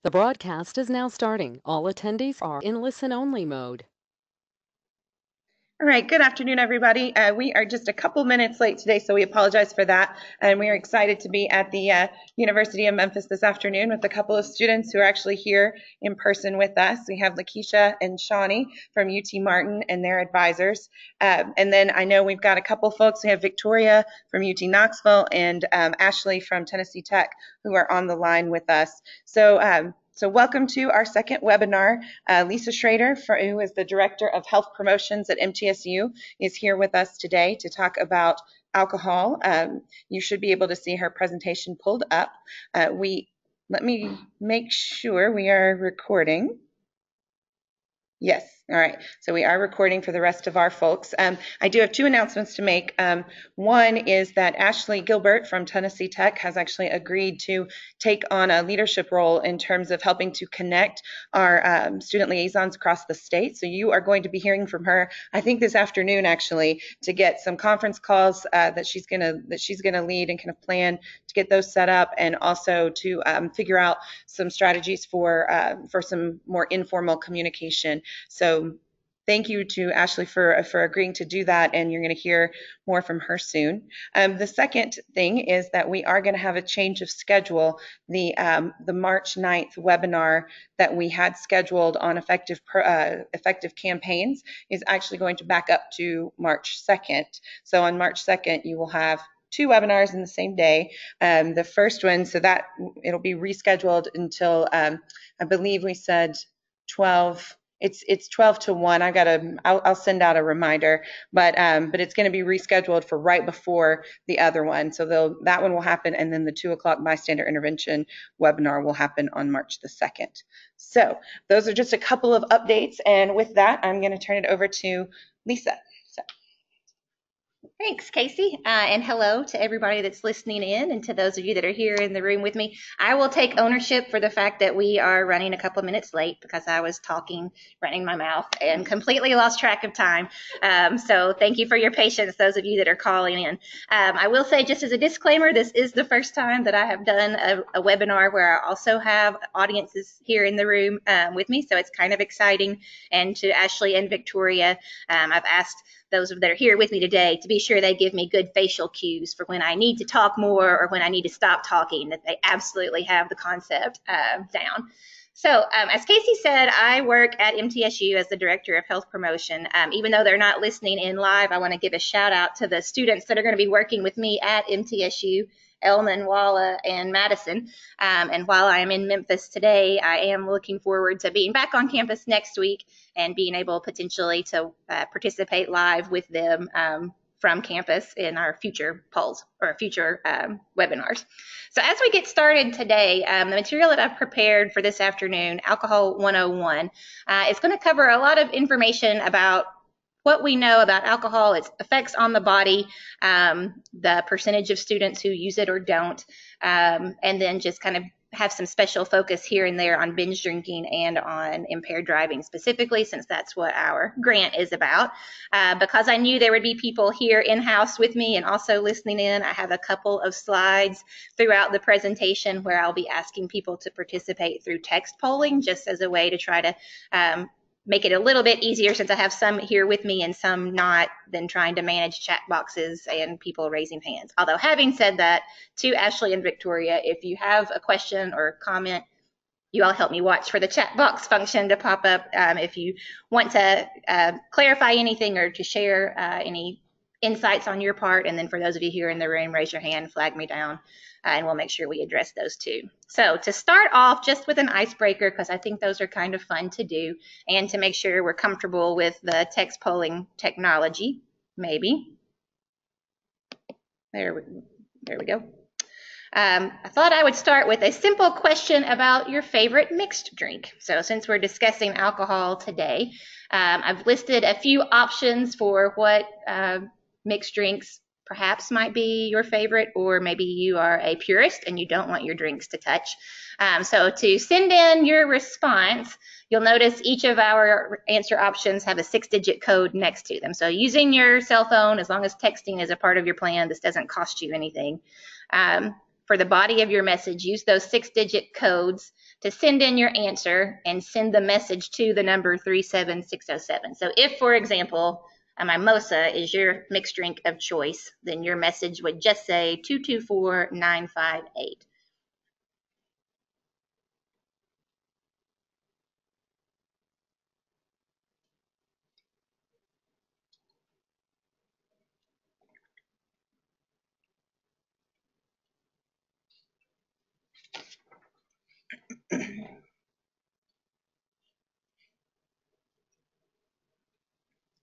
The broadcast is now starting. All attendees are in listen-only mode. All right, good afternoon, everybody. We are just a couple minutes late today, so we apologize for that. And we are excited to be at the University of Memphis this afternoon with a couple of students who are actually here in person with us. We have Lakeisha and Shawnee from UT Martin and their advisors. And then I know we've got a couple folks. We have Victoria from UT Knoxville and Ashley from Tennessee Tech who are on the line with us. So welcome to our second webinar. Lisa Schrader, who is the Director of Health Promotions at MTSU, is here with us today to talk about alcohol. You should be able to see her presentation pulled up. Let me make sure we are recording. Yes. All right. So we are recording for the rest of our folks. I do have two announcements to make. One is that Ashley Gilbert from Tennessee Tech has actually agreed to take on a leadership role in terms of helping to connect our student liaisons across the state. So you are going to be hearing from her, I think this afternoon actually, to get some conference calls that she's gonna lead and kind of plan to get those set up, and also to figure out some strategies for some more informal communication. So thank you to Ashley for agreeing to do that, and you're going to hear more from her soon. The second thing is that we are going to have a change of schedule. The March 9th webinar that we had scheduled on effective campaigns is actually going to back up to March 2nd. So on March 2nd, you will have two webinars in the same day. The first one, so that it'll be rescheduled until I believe we said 12. It's 12 to 1. I'll send out a reminder, but it's going to be rescheduled for right before the other one. So that one will happen, and then the 2 o'clock bystander intervention webinar will happen on March the 2nd. So those are just a couple of updates, and with that, I'm going to turn it over to Lisa. Thanks, Casey, and hello to everybody that's listening in, and to those of you that are here in the room with me. I will take ownership for the fact that we are running a couple of minutes late because I was talking, running my mouth, and completely lost track of time. So thank you for your patience, those of you that are calling in. I will say, just as a disclaimer, this is the first time that I have done a webinar where I also have audiences here in the room with me, so it's kind of exciting. And to Ashley and Victoria, I've asked those that are here with me today to be sure they give me good facial cues for when I need to talk more or when I need to stop talking, that they absolutely have the concept down. So as Casey said, I work at MTSU as the Director of Health Promotion. Even though they're not listening in live, I want to give a shout out to the students that are going to be working with me at MTSU, Elman, Walla, and Madison. And while I'm in Memphis today, I am looking forward to being back on campus next week and being able potentially to participate live with them from campus in our future polls or future webinars. So as we get started today, the material that I've prepared for this afternoon, Alcohol 101, is going to cover a lot of information about what we know about alcohol, its effects on the body, the percentage of students who use it or don't, and then just kind of have some special focus here and there on binge drinking and on impaired driving specifically, since that's what our grant is about. Because I knew there would be people here in-house with me and also listening in, I have a couple of slides throughout the presentation where I'll be asking people to participate through text polling, just as a way to try to make it a little bit easier, since I have some here with me and some not, than trying to manage chat boxes and people raising hands. Although having said that, to Ashley and Victoria, if you have a question or comment, you all help me watch for the chat box function to pop up if you want to clarify anything or to share any insights on your part. And then for those of you here in the room, raise your hand, flag me down, and we'll make sure we address those too. So to start off just with an icebreaker, because I think those are kind of fun to do, and to make sure we're comfortable with the text polling technology, maybe. There we go. I thought I would start with a simple question about your favorite mixed drink. So since we're discussing alcohol today, I've listed a few options for what mixed drinks perhaps might be your favorite, or maybe you are a purist and you don't want your drinks to touch. So to send in your response, you'll notice each of our answer options have a 6-digit code next to them. So using your cell phone, as long as texting is a part of your plan, this doesn't cost you anything. For the body of your message, use those 6-digit codes to send in your answer and send the message to the number 37607. So if, for example, a mimosa is your mixed drink of choice, then your message would just say 224958.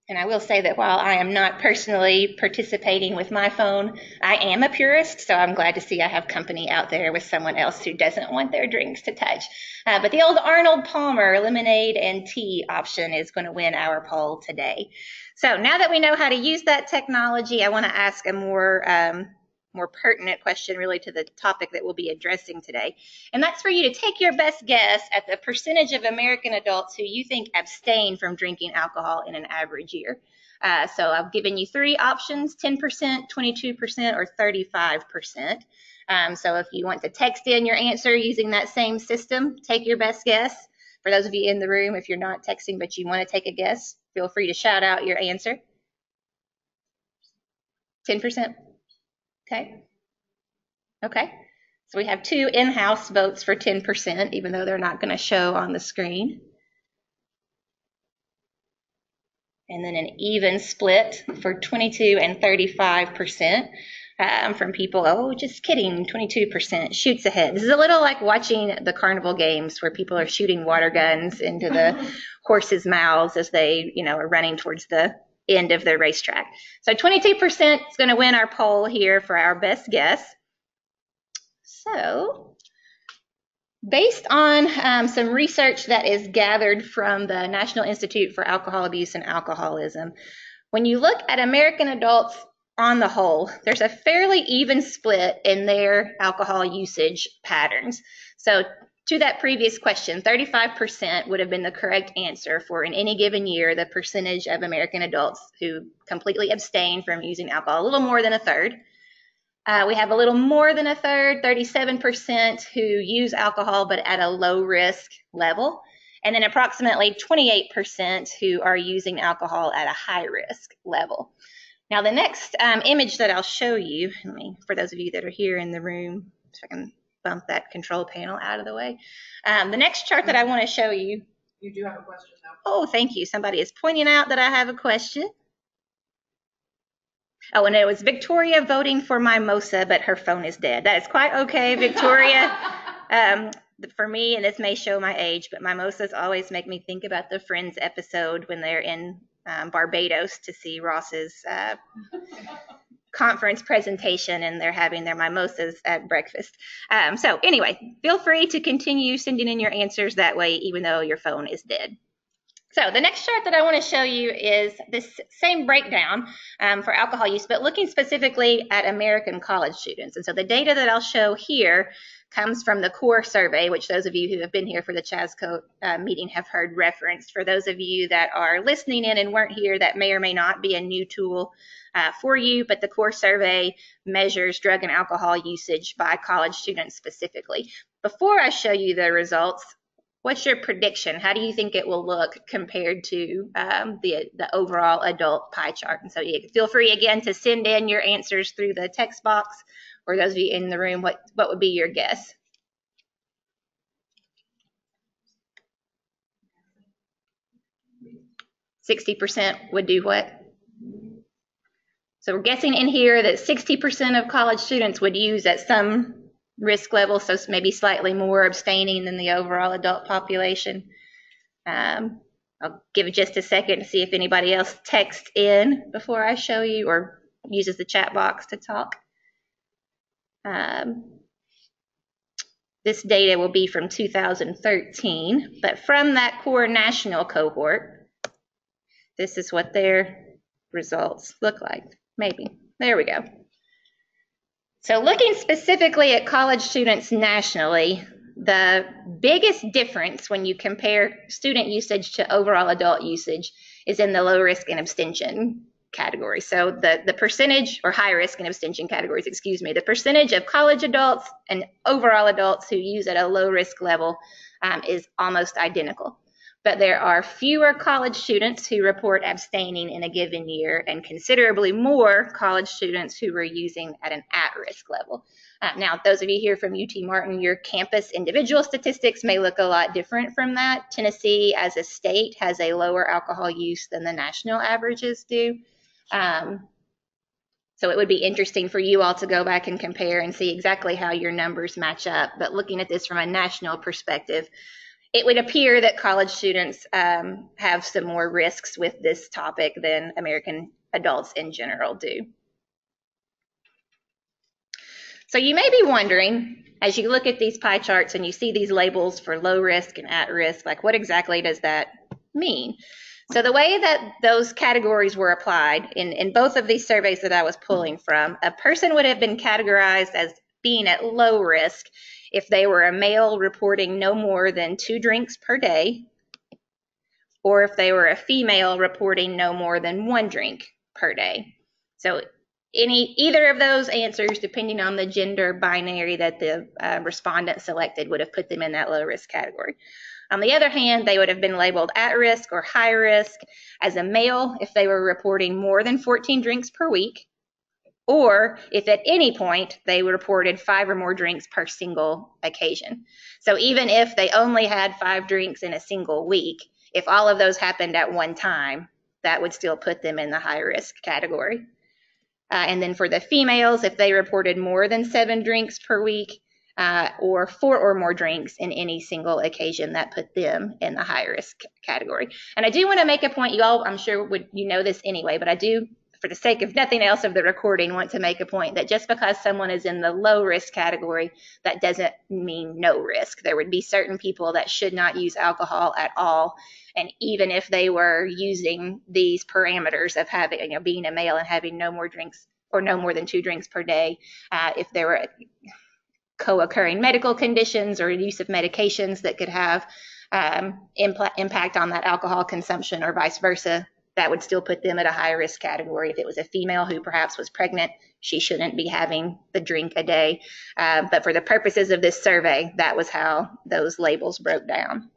And I will say that while I am not personally participating with my phone, I am a purist, so I'm glad to see I have company out there with someone else who doesn't want their drinks to touch. But the old Arnold Palmer lemonade and tea option is going to win our poll today. So now that we know how to use that technology, I want to ask a more pertinent question really to the topic that we'll be addressing today. And that's for you to take your best guess at the percentage of American adults who you think abstain from drinking alcohol in an average year. So I've given you three options: 10%, 22%, or 35%. So if you want to text in your answer using that same system, take your best guess. For those of you in the room, if you're not texting but you want to take a guess, feel free to shout out your answer. 10%? Okay. Okay. So we have two in-house votes for 10%, even though they're not going to show on the screen. And then an even split for 22 and 35% from people. Oh, just kidding. 22% shoots ahead. This is a little like watching the carnival games where people are shooting water guns into the horses' mouths as they, are running towards the end of their racetrack. So 22% is going to win our poll here for our best guess. So, based on some research that is gathered from the National Institute for Alcohol Abuse and Alcoholism, when you look at American adults on the whole, there's a fairly even split in their alcohol usage patterns. So, to that previous question, 35% would have been the correct answer for, in any given year, the percentage of American adults who completely abstain from using alcohol, a little more than a third. We have a little more than a third, 37%, who use alcohol but at a low risk level, and then approximately 28% who are using alcohol at a high risk level. Now, the next image that I'll show you, for those of you that are here in the room, so I can bump that control panel out of the way. The next chart that I want to show you. You do have a question now. Oh, thank you. Somebody is pointing out that I have a question. Oh, and it was Victoria voting for mimosa, but her phone is dead. That is quite okay, Victoria. For me, and this may show my age, but mimosas always make me think about the Friends episode when they're in Barbados to see Ross's conference presentation, and they're having their mimosas at breakfast. So anyway, feel free to continue sending in your answers that way, even though your phone is dead. So the next chart that I want to show you is this same breakdown for alcohol use, but looking specifically at American college students. And so the data that I'll show here comes from the core survey, which those of you who have been here for the THSO meeting have heard referenced. For those of you that are listening in and weren't here, that may or may not be a new tool for you, but the core survey measures drug and alcohol usage by college students specifically. Before I show you the results, what's your prediction? How do you think it will look compared to the overall adult pie chart? And so you feel free again to send in your answers through the text box, or those of you in the room, what would be your guess? %60 would do what? So we're guessing in here that 60% of college students would use at some risk level, so maybe slightly more abstaining than the overall adult population. I'll give it just a second to see if anybody else texts in before I show you or uses the chat box to talk. This data will be from 2013, but from that core national cohort, this is what their results look like. Maybe. There we go. So looking specifically at college students nationally, the biggest difference when you compare student usage to overall adult usage is in the low risk and abstention category. So the percentage, or high risk and abstention categories, excuse me, the percentage of college adults and overall adults who use at a low risk level is almost identical. But there are fewer college students who report abstaining in a given year and considerably more college students who are using at an at-risk level. Now, those of you here from UT Martin, your campus individual statistics may look a lot different from that. Tennessee, as a state, has a lower alcohol use than the national averages do. So it would be interesting for you all to go back and compare and see exactly how your numbers match up. But looking at this from a national perspective, it would appear that college students have some more risks with this topic than American adults in general do. So you may be wondering, as you look at these pie charts and you see these labels for low risk and at risk, like what exactly does that mean? So the way that those categories were applied in both of these surveys that I was pulling from, a person would have been categorized as being at low risk if they were a male reporting no more than 2 drinks per day, or if they were a female reporting no more than 1 drink per day. So either of those answers, depending on the gender binary that the respondent selected, would have put them in that low risk category. On the other hand, they would have been labeled at risk or high risk as a male if they were reporting more than 14 drinks per week, or if at any point they reported 5 or more drinks per single occasion. So even if they only had 5 drinks in a single week, if all of those happened at one time, that would still put them in the high risk category. And then for the females, if they reported more than 7 drinks per week, or 4 or more drinks in any single occasion, that put them in the high risk category. And I do want to make a point, you all, I'm sure you know this anyway, but I do, for the sake of nothing else of the recording, want to make a point that just because someone is in the low risk category, that doesn't mean no risk. There would be certain people that should not use alcohol at all. And even if they were using these parameters of having, being a male and having no more drinks or no more than 2 drinks per day, if there were co-occurring medical conditions or use of medications that could have impact on that alcohol consumption or vice versa, that would still put them at a high risk category. If it was a female who perhaps was pregnant, she shouldn't be having the drink a day. But for the purposes of this survey, that was how those labels broke down.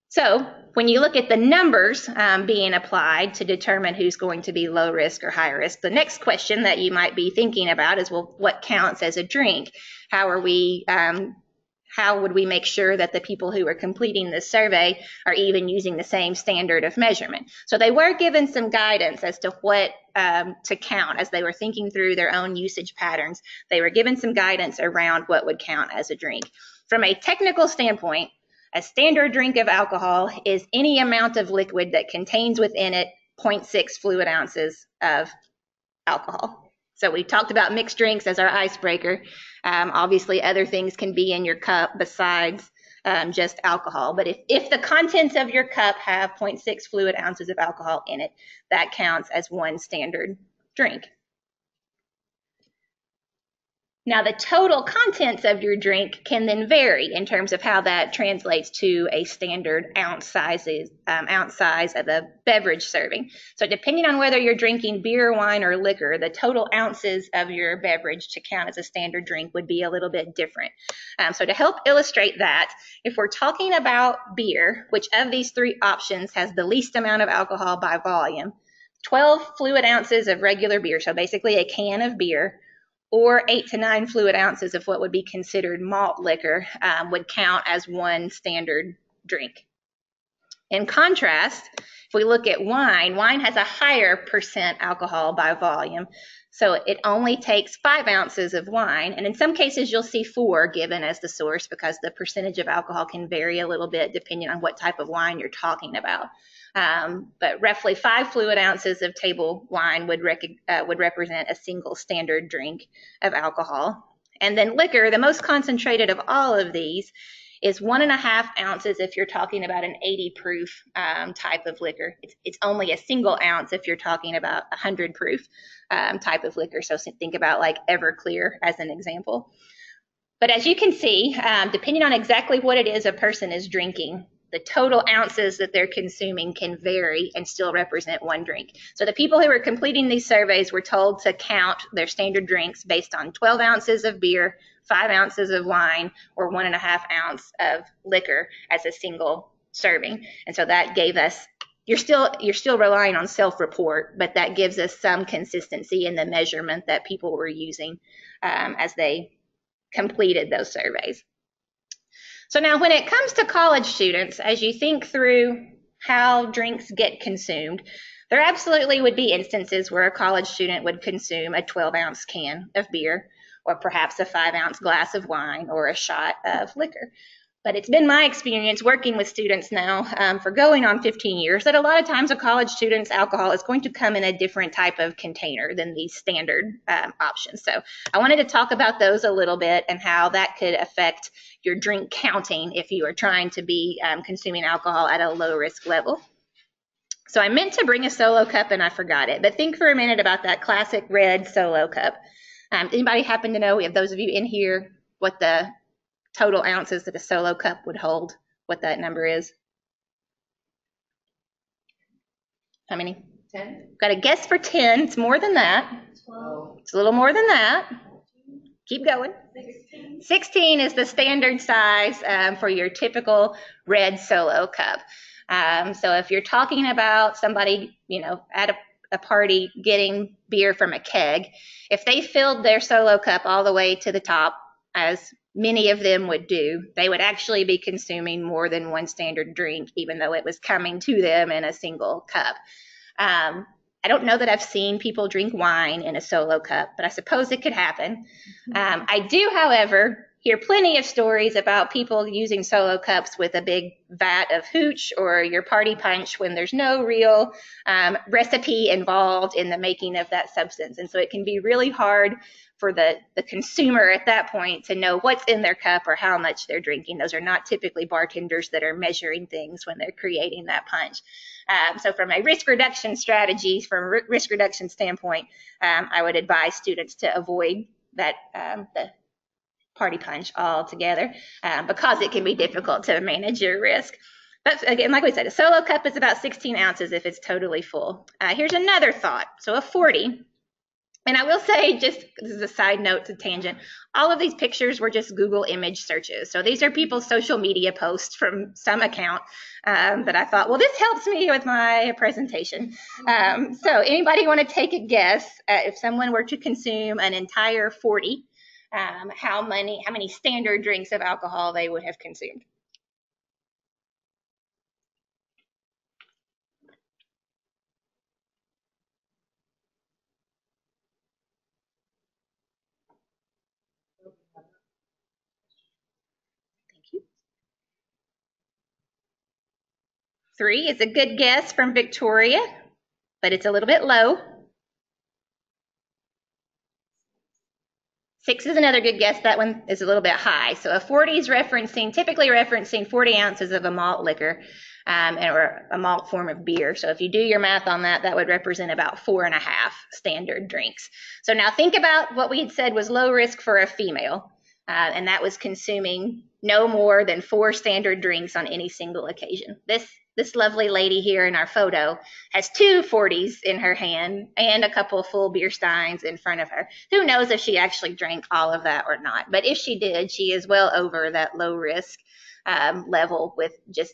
So when you look at the numbers being applied to determine who's going to be low risk or high risk, the next question that you might be thinking about is, well, what counts as a drink? How would we make sure that the people who are completing this survey are even using the same standard of measurement? So they were given some guidance as to what to count as they were thinking through their own usage patterns. They were given some guidance around what would count as a drink. From a technical standpoint, a standard drink of alcohol is any amount of liquid that contains within it 0.6 fluid ounces of alcohol. So we talked about mixed drinks as our icebreaker. Obviously, other things can be in your cup besides just alcohol. But if the contents of your cup have 0.6 fluid ounces of alcohol in it, that counts as one standard drink. Now, the total contents of your drink can then vary in terms of how that translates to a standard ounce size of a beverage serving. So depending on whether you're drinking beer, wine, or liquor, the total ounces of your beverage to count as a standard drink would be a little bit different. So to help illustrate that, if we're talking about beer, which of these 3 options has the least amount of alcohol by volume, 12 fluid ounces of regular beer, so basically a can of beer, or 8 to 9 fluid ounces of what would be considered malt liquor would count as one standard drink. In contrast, if we look at wine, wine has a higher percent alcohol by volume. So it only takes 5 ounces of wine. And in some cases, you'll see 4 given as the source because the percentage of alcohol can vary a little bit depending on what type of wine you're talking about. But roughly 5 fluid ounces of table wine would represent a single standard drink of alcohol. And then liquor, the most concentrated of all of these, is 1.5 ounces if you're talking about an 80 proof type of liquor. It's only a single ounce if you're talking about 100 proof type of liquor. So think about like Everclear as an example. But as you can see, depending on exactly what it is a person is drinking, the total ounces that they're consuming can vary and still represent one drink. So the people who were completing these surveys were told to count their standard drinks based on 12 ounces of beer, 5 ounces of wine or 1.5 ounce of liquor as a single serving. And so that gave us, you're still relying on self-report, but that gives us some consistency in the measurement that people were using as they completed those surveys. So now when it comes to college students, as you think through how drinks get consumed, there absolutely would be instances where a college student would consume a 12-ounce can of beer or perhaps a 5-ounce glass of wine or a shot of liquor. But it's been my experience working with students now for going on 15 years that a lot of times a college student's alcohol is going to come in a different type of container than these standard options. So I wanted to talk about those a little bit and how that could affect your drink counting if you are trying to be consuming alcohol at a low risk level. So I meant to bring a solo cup and I forgot it, but think for a minute about that classic red solo cup. Anybody happen to know, we have those of you in here, what the total ounces that a solo cup would hold, what that number is? How many? 10. Got a guess for 10. It's more than that. 12. It's a little more than that. Keep going. 16. 16 is the standard size for your typical red solo cup. So if you're talking about somebody, at a party getting beer from a keg, if they filled their solo cup all the way to the top, as many of them would do, they would actually be consuming more than one standard drink, even though it was coming to them in a single cup. I don't know that I've seen people drink wine in a solo cup, but I suppose it could happen. I do, however, hear plenty of stories about people using solo cups with a big vat of hooch or your party punch when there's no real recipe involved in the making of that substance. And so it can be really hard for the consumer at that point to know what's in their cup or how much they're drinking. Those are not typically bartenders that are measuring things when they're creating that punch. So from a risk reduction strategy, from a risk reduction standpoint, I would advise students to avoid that the party punch altogether because it can be difficult to manage your risk. But again, like we said, a solo cup is about 16 ounces if it's totally full. Here's another thought. So a 40. And I will say, just this is a side note to tangent, all of these pictures were just Google image searches. So these are people's social media posts from some account that I thought, well, this helps me with my presentation. So anybody want to take a guess if someone were to consume an entire 40, how many standard drinks of alcohol they would have consumed? Thank you. 3 is a good guess from Victoria, but it's a little bit low. 6 is another good guess. That one is a little bit high. So a 40 is typically referencing 40 ounces of a malt liquor or a malt form of beer. So if you do your math on that, that would represent about 4.5 standard drinks. So now think about what we had said was low risk for a female, and that was consuming no more than 4 standard drinks on any single occasion. This lovely lady here in our photo has 2 40s in her hand and a couple of full beer steins in front of her. Who knows if she actually drank all of that or not? But if she did, she is well over that low risk level with just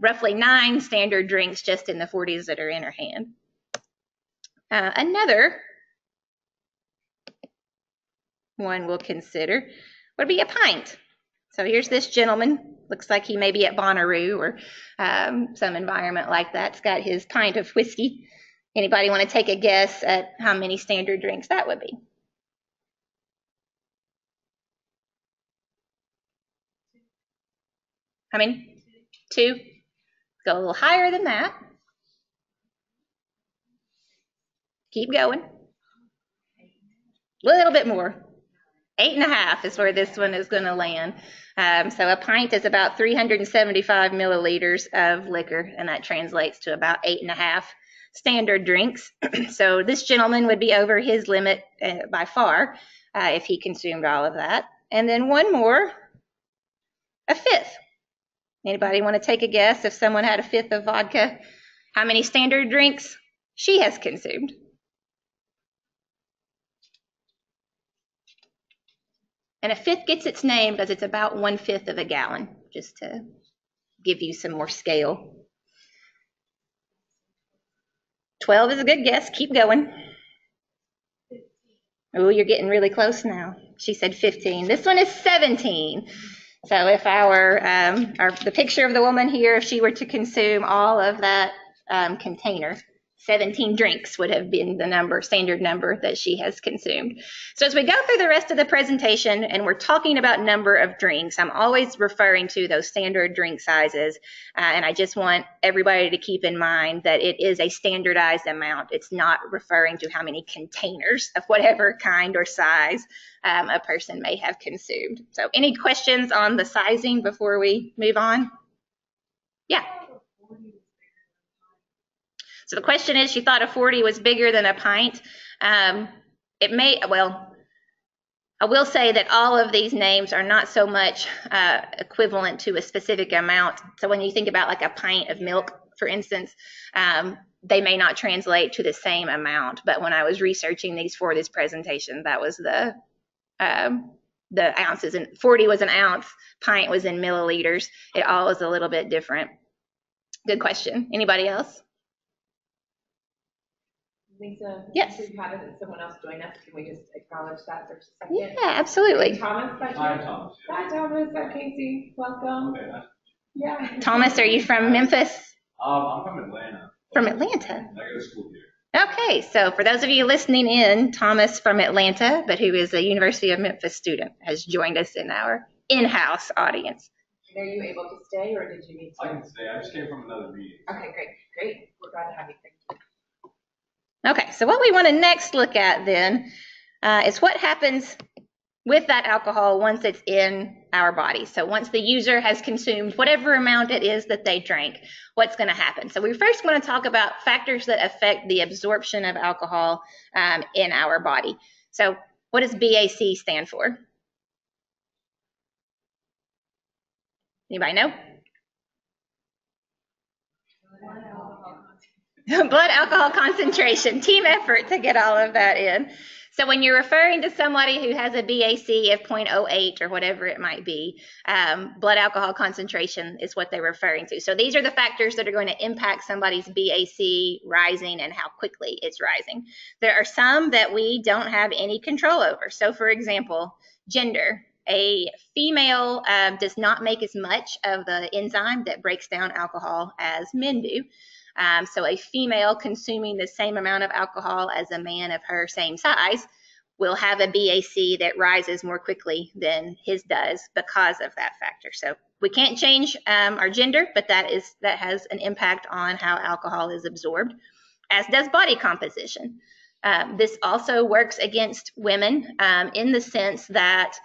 roughly 9 standard drinks just in the 40s that are in her hand. Another one we'll consider would be a pint. So here's this gentleman. Looks like he may be at Bonnaroo or some environment like that. He's got his pint of whiskey. Anybody want to take a guess at how many standard drinks that would be? How many? 2? Go a little higher than that. Keep going. A little bit more. 8.5 is where this one is going to land. So a pint is about 375 milliliters of liquor, and that translates to about 8.5 standard drinks. So this gentleman would be over his limit by far if he consumed all of that. And then one more, a 5th. Anybody want to take a guess if someone had a 5th of vodka? How many standard drinks she has consumed? And a fifth gets its name because it's about 1/5 of a gallon, just to give you some more scale. 12 is a good guess. Keep going. Oh, you're getting really close now. She said 15. This one is 17. So if the picture of the woman here, if she were to consume all of that container, 17 drinks would have been the standard number that she has consumed. So as we go through the rest of the presentation and we're talking about number of drinks, I'm always referring to those standard drink sizes. And I just want everybody to keep in mind that it is a standardized amount. It's not referring to how many containers of whatever kind or size a person may have consumed. So any questions on the sizing before we move on? Yeah. So the question is, she thought a 40 was bigger than a pint. I will say that all of these names are not so much equivalent to a specific amount. So when you think about like a pint of milk, for instance, they may not translate to the same amount. But when I was researching these for this presentation, that was the ounces. And 40 was an ounce, pint was in milliliters. It all is a little bit different. Good question. Anybody else? Lisa, yes. We've had someone else join us. Can we just acknowledge that for just a second? Yeah, absolutely. Thomas, hi, Thomas. Hi, Thomas. I'm Casey. Welcome. Okay, nice. Yeah. Thomas, are you from Memphis? I'm from Atlanta. From Atlanta? I go to school here. Okay, so for those of you listening in, Thomas from Atlanta, but who is a University of Memphis student, has joined us in our in-house audience. Are you able to stay, or did you need to? I can stay. I just came from another meeting. Okay, great. We're glad to have you. Thank you. Okay, so what we want to next look at then is what happens with that alcohol once it's in our body. So once the user has consumed whatever amount it is that they drank, what's going to happen? So we first want to talk about factors that affect the absorption of alcohol in our body. So what does BAC stand for? Anybody know? Blood alcohol concentration, team effort to get all of that in. So when you're referring to somebody who has a BAC of 0.08 or whatever it might be, blood alcohol concentration is what they're referring to. So these are the factors that are going to impact somebody's BAC rising and how quickly it's rising. There are some that we don't have any control over. So for example, gender. A female does not make as much of the enzyme that breaks down alcohol as men do. So a female consuming the same amount of alcohol as a man of her same size will have a BAC that rises more quickly than his does because of that factor. So we can't change our gender, but that has an impact on how alcohol is absorbed, as does body composition. This also works against women in the sense that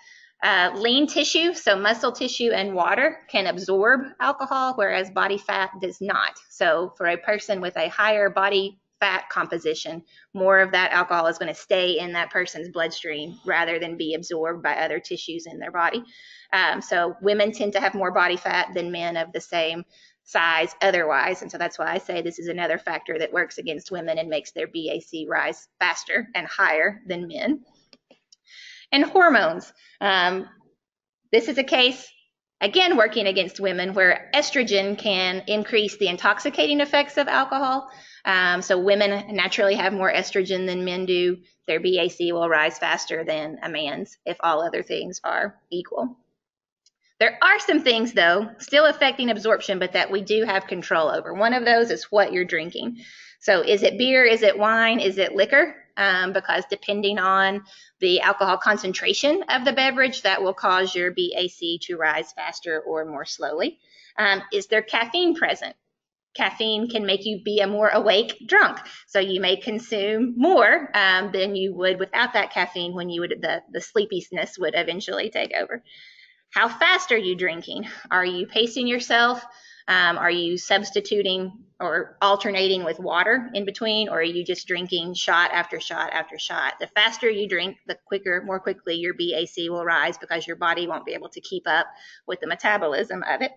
lean tissue, so muscle tissue and water, can absorb alcohol, whereas body fat does not. So for a person with a higher body fat composition, more of that alcohol is going to stay in that person's bloodstream rather than be absorbed by other tissues in their body. So women tend to have more body fat than men of the same size otherwise. And so that's why I say this is another factor that works against women and makes their BAC rise faster and higher than men. And hormones. This is a case, again, working against women where estrogen can increase the intoxicating effects of alcohol. So women naturally have more estrogen than men do. Their BAC will rise faster than a man's if all other things are equal. There are some things, though, still affecting absorption, but that we do have control over. One of those is what you're drinking. So is it beer? Is it wine? Is it liquor? Because depending on the alcohol concentration of the beverage, that will cause your BAC to rise faster or more slowly. Is there caffeine present? Caffeine can make you be a more awake drunk. So you may consume more than you would without that caffeine when you would, the sleepiness would eventually take over. How fast are you drinking? Are you pacing yourself? Are you substituting or alternating with water in between, or are you just drinking shot after shot after shot? The faster you drink, the more quickly your BAC will rise because your body won't be able to keep up with the metabolism of it.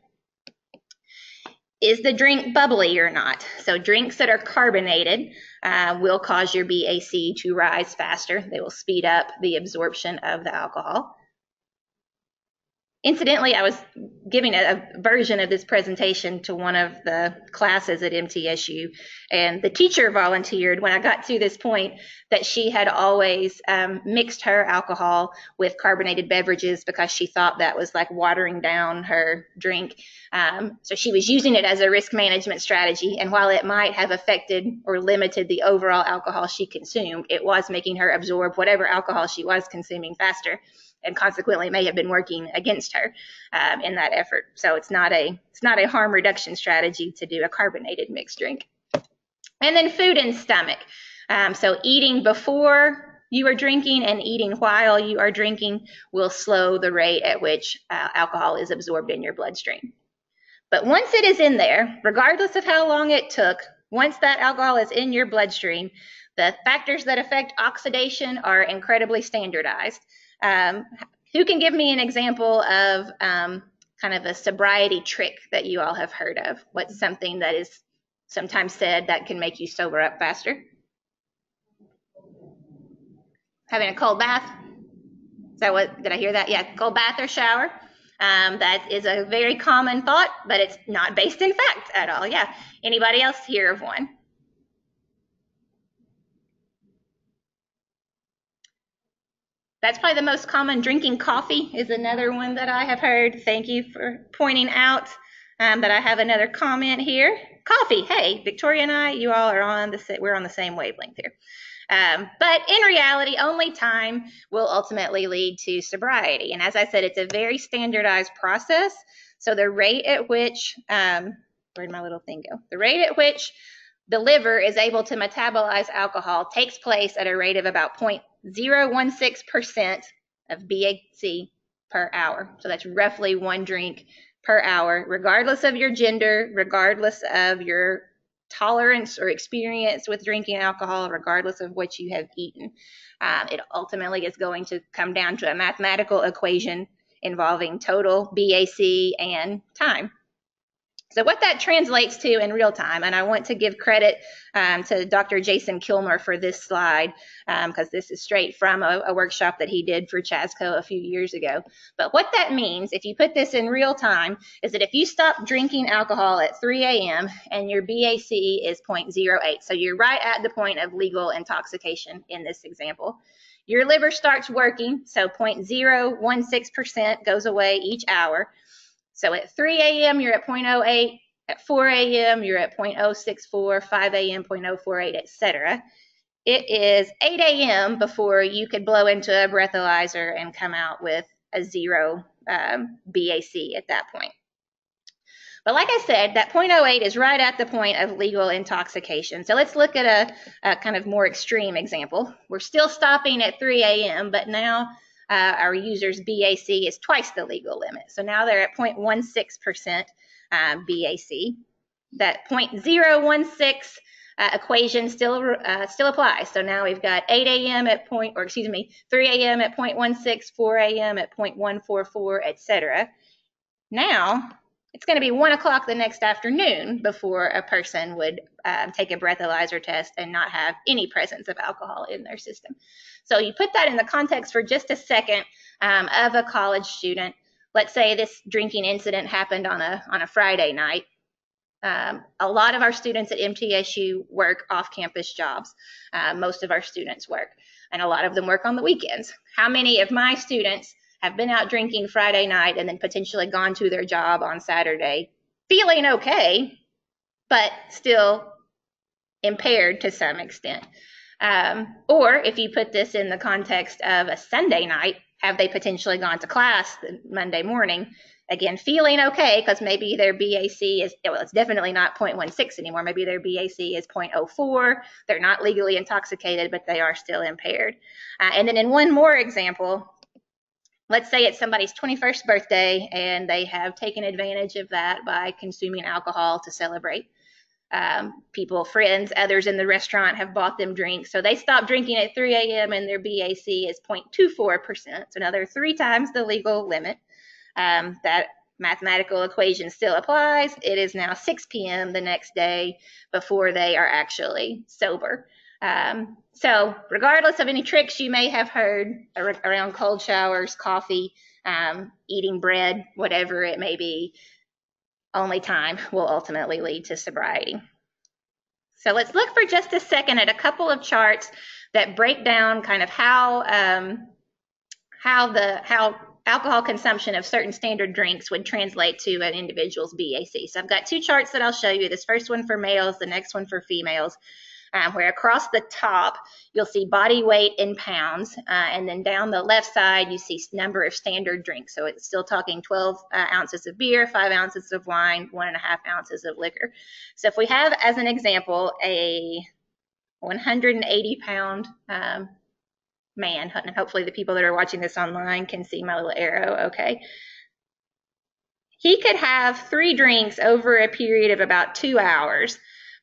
Is the drink bubbly or not? So drinks that are carbonated will cause your BAC to rise faster. They will speed up the absorption of the alcohol. Incidentally, I was giving a version of this presentation to one of the classes at MTSU, and the teacher volunteered when I got to this point that she had always mixed her alcohol with carbonated beverages because she thought that was like watering down her drink. So she was using it as a risk management strategy, and while it might have affected or limited the overall alcohol she consumed, it was making her absorb whatever alcohol she was consuming faster, and consequently may have been working against her in that effort. So it's not a harm reduction strategy to do a carbonated mixed drink. And then food and stomach. So eating before you are drinking and eating while you are drinking will slow the rate at which alcohol is absorbed in your bloodstream. But once it is in there, regardless of how long it took, once that alcohol is in your bloodstream, the factors that affect oxidation are incredibly standardized. Who can give me an example of kind of a sobriety trick that you all have heard of? What's something that is sometimes said that can make you sober up faster? Having a cold bath? Is that what, did I hear that? Yeah, cold bath or shower. That is a very common thought, but it's not based in fact at all. Yeah. Anybody else hear of one? That's probably the most common. Drinking coffee is another one that I have heard. Thank you for pointing out that. I have another comment here. Coffee. Hey, Victoria and I, you all are we're on the same wavelength here. But in reality, only time will ultimately lead to sobriety. And as I said, it's a very standardized process. So the rate at which, where'd my little thing go? The rate at which the liver is able to metabolize alcohol takes place at a rate of about 0.016% of BAC per hour. So that's roughly 1 drink per hour, regardless of your gender, regardless of your tolerance or experience with drinking alcohol, regardless of what you have eaten. It ultimately is going to come down to a mathematical equation involving total BAC and time. So what that translates to in real time, and I want to give credit to Dr. Jason Kilmer for this slide, because this is straight from a workshop that he did for THSO a few years ago. But what that means, if you put this in real time, is that if you stop drinking alcohol at 3 a.m. and your BAC is 0.08, so you're right at the point of legal intoxication in this example, your liver starts working, so 0.016% goes away each hour. So at 3 a.m., you're at 0.08. At 4 a.m., you're at 0.064, 5 a.m., 0.048, etc. It is 8 a.m. before you could blow into a breathalyzer and come out with a 0 BAC at that point. But like I said, that 0.08 is right at the point of legal intoxication. So let's look at a kind of more extreme example. We're still stopping at 3 a.m., but now our user's BAC is twice the legal limit. So now they're at 0.16% BAC. That 0.016 equation still applies. So now we've got 8 a.m. at 3 a.m. at 0.16, 4 a.m. at 0.144, etc. Now it's going to be 1 o'clock the next afternoon before a person would take a breathalyzer test and not have any presence of alcohol in their system. So you put that in the context for just a second of a college student. Let's say this drinking incident happened on a Friday night. A lot of our students at MTSU work off-campus jobs. Most of our students work, and a lot of them work on the weekends. How many of my students have been out drinking Friday night and then potentially gone to their job on Saturday feeling okay, but still impaired to some extent? Or if you put this in the context of a Sunday night, have they potentially gone to class the Monday morning, again, feeling okay because maybe their BAC is, well, it's definitely not 0.16 anymore. Maybe their BAC is 0.04. They're not legally intoxicated, but they are still impaired. And then in one more example, let's say it's somebody's 21st birthday and they have taken advantage of that by consuming alcohol to celebrate. People, friends, others in the restaurant have bought them drinks. So they stop drinking at 3 a.m. and their BAC is 0.24%. So another 3 times the legal limit. That mathematical equation still applies. It is now 6 p.m. the next day before they are actually sober. So regardless of any tricks you may have heard around cold showers, coffee, eating bread, whatever it may be. Only time will ultimately lead to sobriety. So let's look for just a second at a couple of charts that break down kind of how alcohol consumption of certain standard drinks would translate to an individual's BAC. So I've got two charts that I'll show you. This first one for males, the next one for females, where across the top you'll see body weight in pounds, and then down the left side you see number of standard drinks. So it's still talking 12 ounces of beer, 5 ounces of wine, 1.5 ounces of liquor. So if we have, as an example, a 180-pound man, and hopefully the people that are watching this online can see my little arrow, okay? He could have 3 drinks over a period of about 2 hours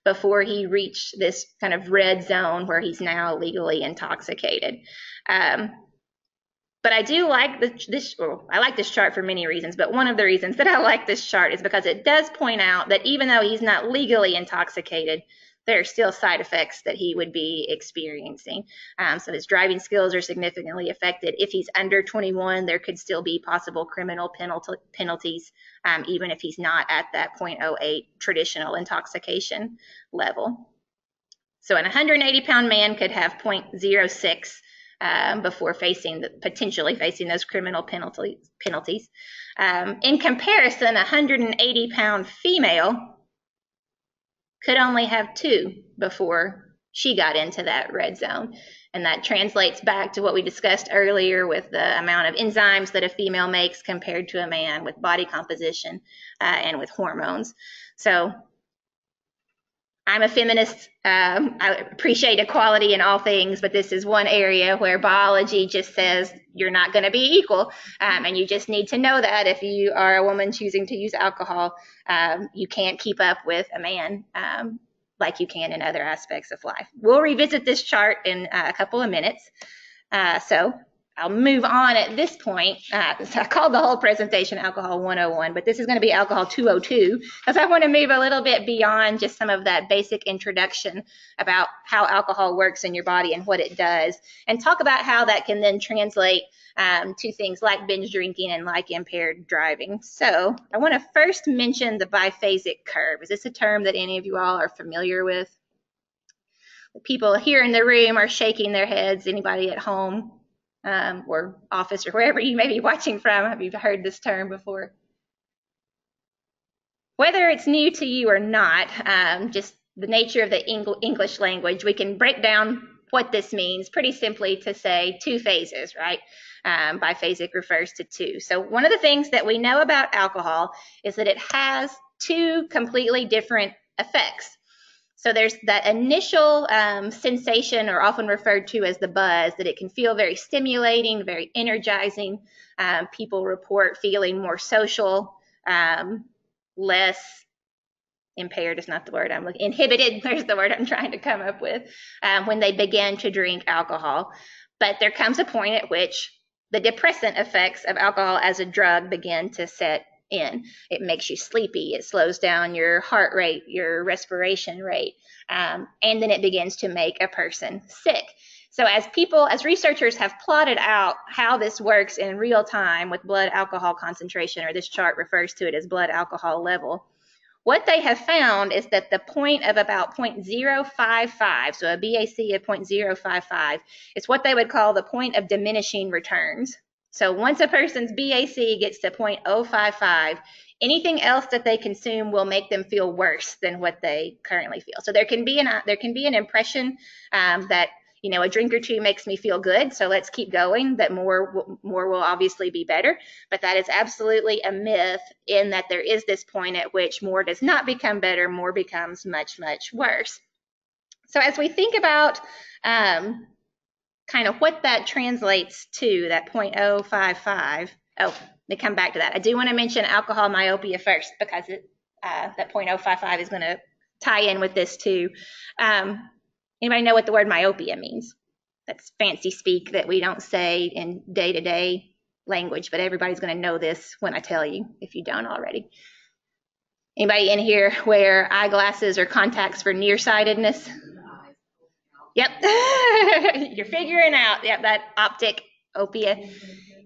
before he reached this kind of red zone where he's now legally intoxicated. But I do like I like this chart for many reasons, but one of the reasons that I like this chart is because it does point out that even though he's not legally intoxicated, there are still side effects that he would be experiencing. So his driving skills are significantly affected. If he's under 21, there could still be possible criminal penalties, even if he's not at that 0.08 traditional intoxication level. So an 180-pound man could have 0.06 before potentially facing those criminal penalties. In comparison, a 180-pound female could only have 2 before she got into that red zone. And that translates back to what we discussed earlier with the amount of enzymes that a female makes compared to a man, with body composition and with hormones. So I'm a feminist. I appreciate equality in all things, but this is one area where biology just says you're not going to be equal. And you just need to know that if you are a woman choosing to use alcohol, you can't keep up with a man like you can in other aspects of life. We'll revisit this chart in a couple of minutes. So I'll move on at this point. So I called the whole presentation Alcohol 101, but this is going to be Alcohol 202, because I want to move a little bit beyond just some of that basic introduction about how alcohol works in your body and what it does, and talk about how that can then translate to things like binge drinking and like impaired driving. So I want to first mention the biphasic curve. Is this a term that any of you all are familiar with? The people here in the room are shaking their heads. Anybody at home? Or office, or wherever you may be watching from, have you heard this term before? Whether it's new to you or not, just the nature of the English language, we can break down what this means pretty simply to say 2 phases, right? Biphasic refers to 2. So one of the things that we know about alcohol is that it has 2 completely different effects. So there's that initial sensation, or often referred to as the buzz, that it can feel very stimulating, very energizing. People report feeling more social, less impaired is not the word I'm looking, inhibited, there's the word I'm trying to come up with, when they begin to drink alcohol. But there comes a point at which the depressant effects of alcohol as a drug begin to set in. It makes you sleepy. It slows down your heart rate, your respiration rate, and then it begins to make a person sick. So as researchers have plotted out how this works in real time with blood alcohol concentration, or this chart refers to it as blood alcohol level, what they have found is that the point of about 0.055, so a BAC of 0.055, is what they would call the point of diminishing returns. So once a person's BAC gets to 0.055, anything else that they consume will make them feel worse than what they currently feel. So there can be an impression that, you know, a drink or 2 makes me feel good, so let's keep going, that more will obviously be better. But that is absolutely a myth, in that there is this point at which more does not become better, more becomes much, much worse. So as we think about kind of what that translates to, that 0.055. Oh, let me come back to that. I do want to mention alcohol myopia first, because that 0.055 is going to tie in with this too. Anybody know what the word myopia means? That's fancy speak that we don't say in day-to-day language, but everybody's going to know this when I tell you, if you don't already. Anybody in here wear eyeglasses or contacts for nearsightedness? Yep. You're figuring out, yep, that optic opia.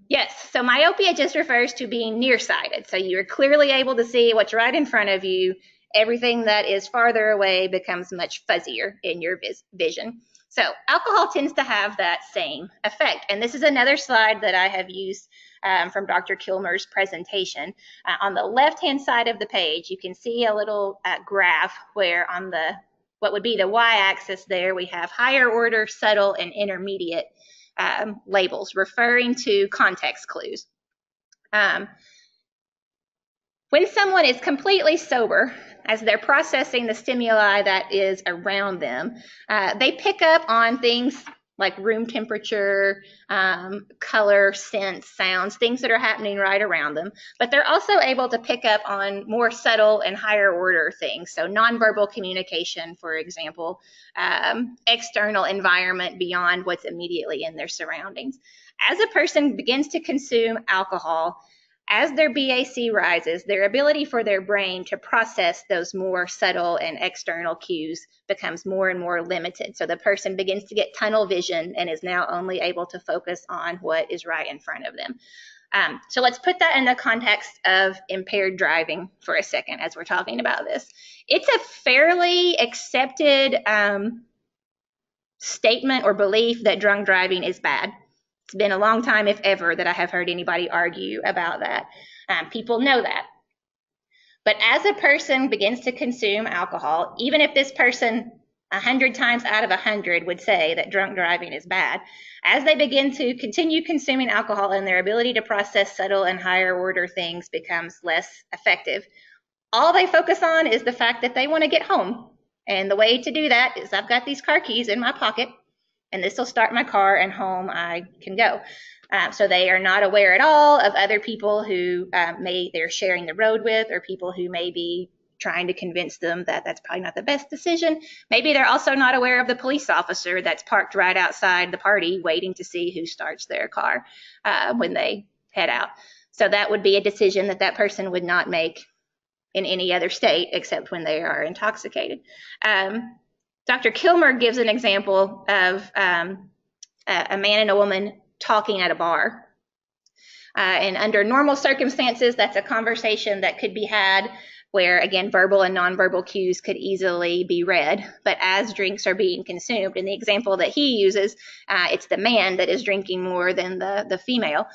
Yes, so myopia just refers to being nearsighted. So you're clearly able to see what's right in front of you. Everything that is farther away becomes much fuzzier in your vision. So alcohol tends to have that same effect. And this is another slide that I have used from Dr. Kilmer's presentation. On the left-hand side of the page, you can see a little graph where on the what would be the y-axis there, we have higher order, subtle, and intermediate labels referring to context clues. When someone is completely sober, as they're processing the stimuli that is around them, they pick up on things like room temperature, color, scent, sounds, things that are happening right around them. But they're also able to pick up on more subtle and higher order things. So nonverbal communication, for example, external environment beyond what's immediately in their surroundings. As a person begins to consume alcohol, as their BAC rises, their ability for their brain to process those more subtle and external cues becomes more and more limited. So the person begins to get tunnel vision and is now only able to focus on what is right in front of them. So let's put that in the context of impaired driving for a second as we're talking about this. It's a fairly accepted statement or belief that drunk driving is bad. It's been a long time, if ever, that I have heard anybody argue about that. People know that. But as a person begins to consume alcohol, even if this person 100 times out of 100 would say that drunk driving is bad, as they begin to continue consuming alcohol and their ability to process subtle and higher order things becomes less effective, all they focus on is the fact that they want to get home. And the way to do that is I've got these car keys in my pocket, and this will start my car and home I can go. So they are not aware at all of other people who they're sharing the road with, or people who may be trying to convince them that that's probably not the best decision. Maybe they're also not aware of the police officer that's parked right outside the party waiting to see who starts their car when they head out. So that would be a decision that that person would not make in any other state except when they are intoxicated. Dr. Kilmer gives an example of a man and a woman talking at a bar. And under normal circumstances, that's a conversation that could be had where, again, verbal and nonverbal cues could easily be read. But as drinks are being consumed, in the example that he uses, it's the man that is drinking more than the female.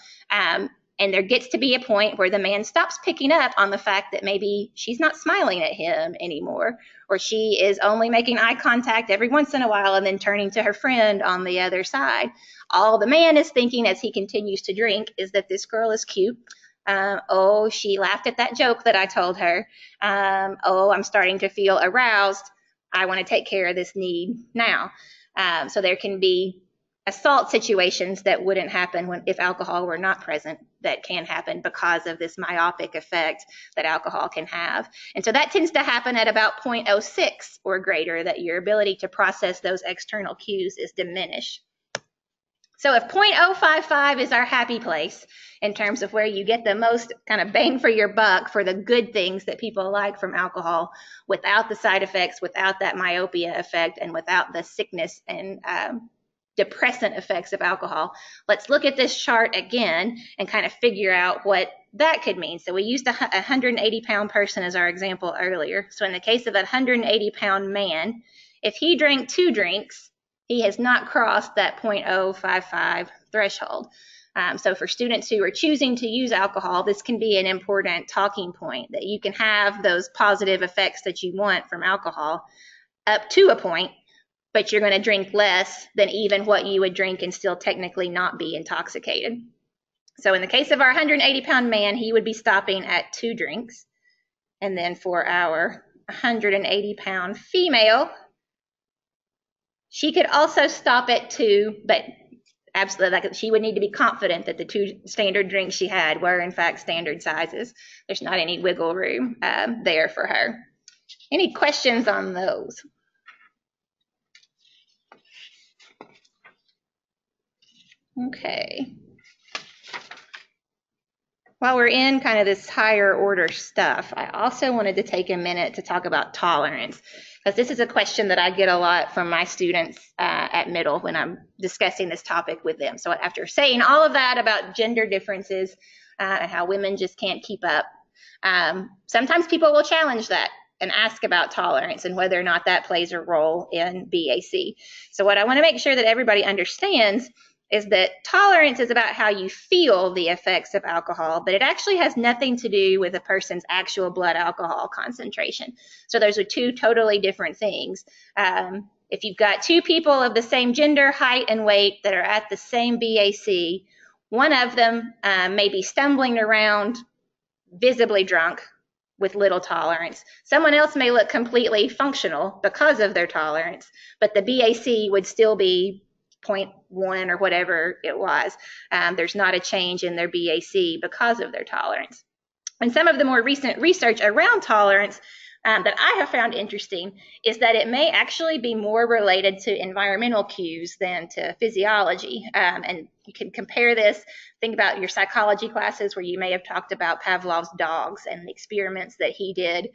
And there gets to be a point where the man stops picking up on the fact that maybe she's not smiling at him anymore, or she is only making eye contact every once in a while and then turning to her friend on the other side. All the man is thinking as he continues to drink is that this girl is cute. Oh, she laughed at that joke that I told her. Oh, I'm starting to feel aroused. I want to take care of this need now. So there can be assault situations that wouldn't happen if alcohol were not present, that can happen because of this myopic effect that alcohol can have. And so that tends to happen at about 0.06 or greater, that your ability to process those external cues is diminished. So if 0.055 is our happy place in terms of where you get the most kind of bang for your buck for the good things that people like from alcohol, without the side effects, without that myopia effect, and without the sickness and depressant effects of alcohol, let's look at this chart again and kind of figure out what that could mean. So we used a 180-pound person as our example earlier. So in the case of a 180-pound man, if he drank 2 drinks, he has not crossed that 0.055 threshold. So for students who are choosing to use alcohol, this can be an important talking point, that you can have those positive effects that you want from alcohol up to a point, but you're going to drink less than even what you would drink and still technically not be intoxicated. So in the case of our 180-pound man, he would be stopping at 2 drinks. And then for our 180-pound female, she could also stop at 2, but absolutely, like, she would need to be confident that the 2 standard drinks she had were in fact standard sizes. There's not any wiggle room there for her. Any questions on those? Okay. While we're in kind of this higher order stuff, I also wanted to take a minute to talk about tolerance, because this is a question that I get a lot from my students at middle when I'm discussing this topic with them. So after saying all of that about gender differences and how women just can't keep up, sometimes people will challenge that and ask about tolerance and whether or not that plays a role in BAC. So what I want to make sure that everybody understands is that tolerance is about how you feel the effects of alcohol, but it actually has nothing to do with a person's actual blood alcohol concentration. So those are two totally different things. If you've got two people of the same gender, height, and weight that are at the same BAC, one of them may be stumbling around visibly drunk with little tolerance. Someone else may look completely functional because of their tolerance, but the BAC would still be 0.1 or whatever it was. There's not a change in their BAC because of their tolerance. And some of the more recent research around tolerance that I have found interesting is that it may actually be more related to environmental cues than to physiology. And you can compare this, think about your psychology classes where you may have talked about Pavlov's dogs and the experiments that he did,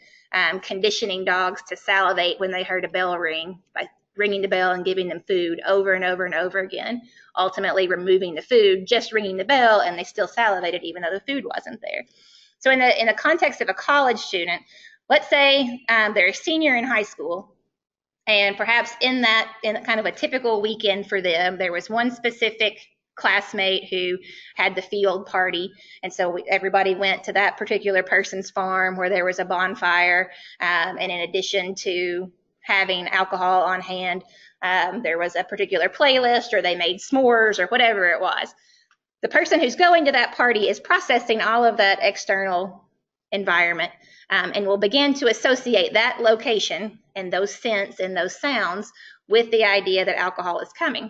conditioning dogs to salivate when they heard a bell ring by ringing the bell and giving them food over and over and over again, ultimately removing the food, just ringing the bell, and they still salivated even though the food wasn't there. So in the context of a college student, let's say they're a senior in high school, and perhaps in kind of a typical weekend for them, there was one specific classmate who had the field party, and so everybody went to that particular person's farm where there was a bonfire, and in addition to having alcohol on hand, there was a particular playlist, or they made s'mores, or whatever it was. The person who's going to that party is processing all of that external environment, and will begin to associate that location and those scents and those sounds with the idea that alcohol is coming.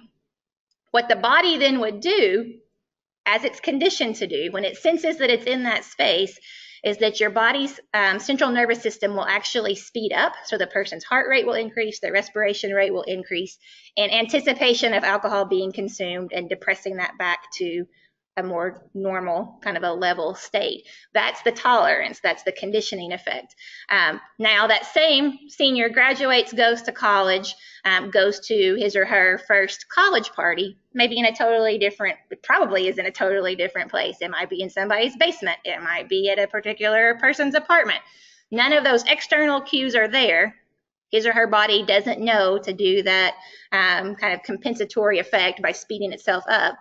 What the body then would do, as it's conditioned to do, when it senses that it's in that space, is that your body's central nervous system will actually speed up. So the person's heart rate will increase, their respiration rate will increase in anticipation of alcohol being consumed and depressing that back to a more normal kind of a level state. That's the tolerance, that's the conditioning effect. Now that same senior graduates, goes to college, goes to his or her first college party, maybe in a totally different, it probably is in a totally different place. It might be in somebody's basement. It might be at a particular person's apartment. None of those external cues are there. His or her body doesn't know to do that kind of compensatory effect by speeding itself up.